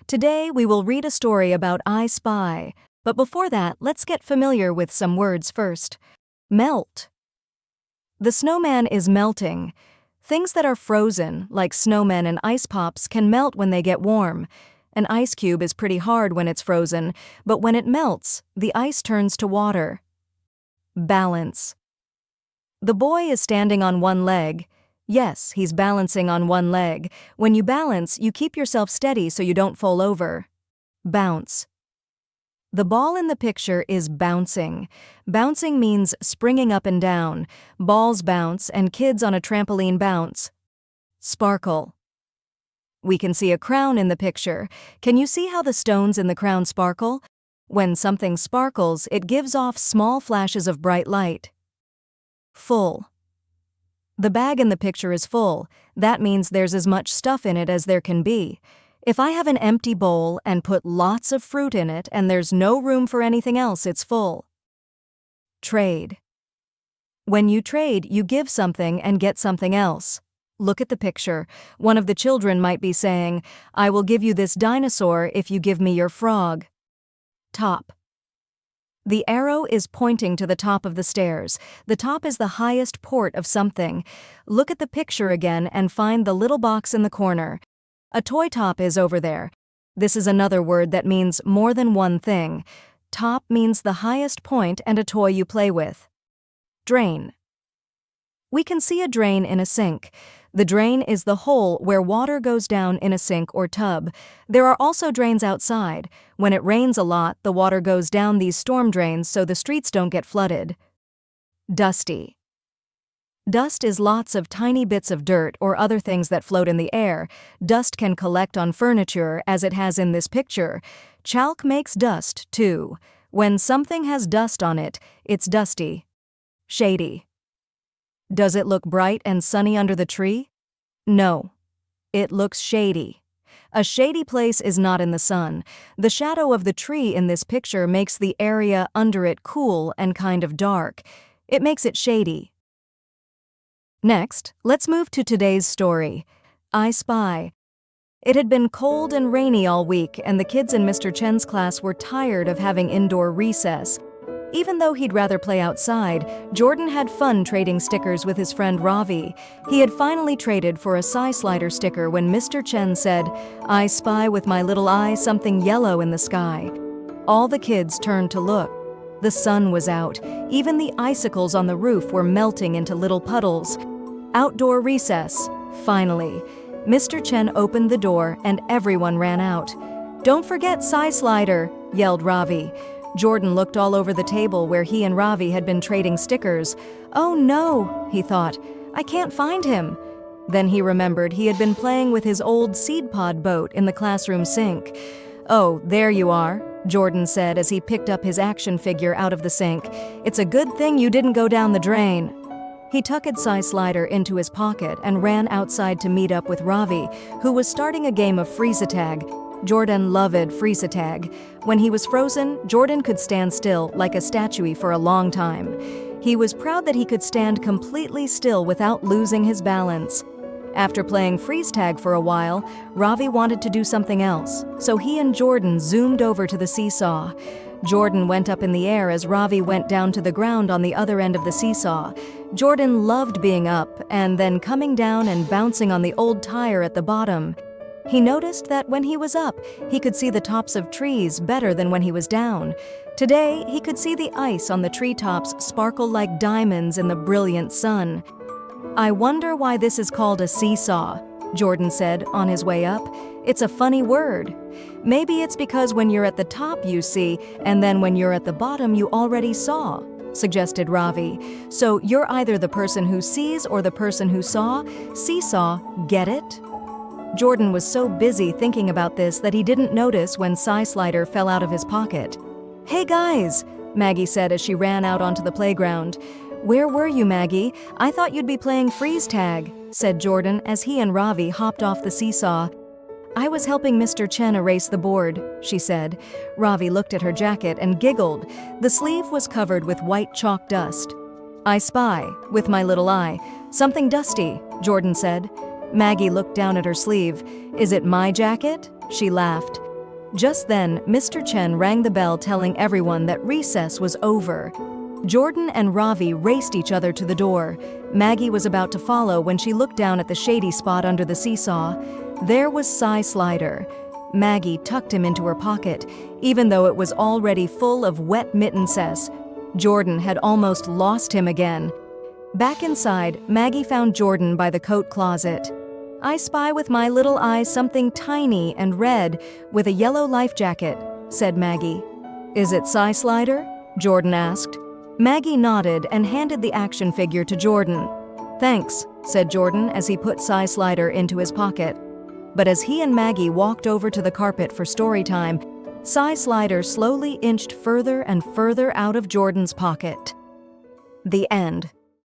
Today we will read a story about I Spy, but before that, let's get familiar with some words first. Melt. The snowman is melting. Things that are frozen, like snowmen and ice pops, can melt when they get warm. An ice cube is pretty hard when it's frozen, but when it melts, the ice turns to water. Balance. The boy is standing on one leg. Yes, he's balancing on one leg. When you balance, you keep yourself steady so you don't fall over. Bounce. The ball in the picture is bouncing. Bouncing means springing up and down. Balls bounce and kids on a trampoline bounce. Sparkle. We can see a crown in the picture. Can you see how the stones in the crown sparkle? When something sparkles, it gives off small flashes of bright light. Full. The bag in the picture is full. That means there's as much stuff in it as there can be. If I have an empty bowl and put lots of fruit in it and there's no room for anything else, it's full. Trade. When you trade, you give something and get something else. Look at the picture. One of the children might be saying, "I will give you this dinosaur if you give me your frog." Top. The arrow is pointing to the top of the stairs. The top is the highest port of something. Look at the picture again and find the little box in the corner. A toy top is over there. This is another word that means more than one thing. Top means the highest point and a toy you play with. Drain. We can see a drain in a sink. The drain is the hole where water goes down in a sink or tub. There are also drains outside. When it rains a lot, the water goes down these storm drains so the streets don't get flooded. Dusty. Dust is lots of tiny bits of dirt or other things that float in the air. Dust can collect on furniture, as it has in this picture. Chalk makes dust, too. When something has dust on it, it's dusty. Shady. Does it look bright and sunny under the tree? No. It looks shady. A shady place is not in the sun. The shadow of the tree in this picture makes the area under it cool and kind of dark. It makes it shady. Next, let's move to today's story. I Spy. It had been cold and rainy all week, and the kids in Mr. Chen's class were tired of having indoor recess. Even though he'd rather play outside, Jordan had fun trading stickers with his friend Ravi. He had finally traded for a spy sticker when Mr. Chen said, "I spy with my little eye something yellow in the sky." All the kids turned to look. The sun was out. Even the icicles on the roof were melting into little puddles. Outdoor recess. Finally. Mr. Chen opened the door and everyone ran out. "Don't forget Psy Slider," yelled Ravi. Jordan looked all over the table where he and Ravi had been trading stickers. "Oh no," he thought, "I can't find him." Then he remembered he had been playing with his old seed pod boat in the classroom sink. "Oh, there you are," Jordan said as he picked up his action figure out of the sink. "It's a good thing you didn't go down the drain." He tucked Psy Slider into his pocket and ran outside to meet up with Ravi, who was starting a game of freeze-a-tag. Jordan loved freeze-a-tag. When he was frozen, Jordan could stand still like a statue for a long time. He was proud that he could stand completely still without losing his balance. After playing freeze tag for a while, Ravi wanted to do something else, so he and Jordan zoomed over to the seesaw. Jordan went up in the air as Ravi went down to the ground on the other end of the seesaw. Jordan loved being up and then coming down and bouncing on the old tire at the bottom. He noticed that when he was up, he could see the tops of trees better than when he was down. Today, he could see the ice on the treetops sparkle like diamonds in the brilliant sun. "I wonder why this is called a seesaw," Jordan said on his way up. "It's a funny word. Maybe it's because when you're at the top you see, and then when you're at the bottom you already saw," suggested Ravi. "So you're either the person who sees or the person who saw. Seesaw, get it?" Jordan was so busy thinking about this that he didn't notice when Psy Slider fell out of his pocket. "Hey guys," Maggie said as she ran out onto the playground. "Where were you, Maggie? I thought you'd be playing freeze tag," said Jordan as he and Ravi hopped off the seesaw. "I was helping Mr. Chen erase the board," she said. Ravi looked at her jacket and giggled. The sleeve was covered with white chalk dust. "I spy, with my little eye, something dusty," Jordan said. Maggie looked down at her sleeve. "Is it my jacket?" She laughed. Just then, Mr. Chen rang the bell telling everyone that recess was over. Jordan and Ravi raced each other to the door. Maggie was about to follow when she looked down at the shady spot under the seesaw. There was spy丨. Maggie tucked him into her pocket, even though it was already full of wet mittenses. Jordan had almost lost him again. Back inside, Maggie found Jordan by the coat closet. "I spy with my little eyes something tiny and red with a yellow life jacket," said Maggie. "Is it spy丨? Jordan asked. Maggie nodded and handed the action figure to Jordan. "Thanks," said Jordan as he put spy丨into his pocket. But as he and Maggie walked over to the carpet for story time, spy丨slowly inched further and further out of Jordan's pocket. The end.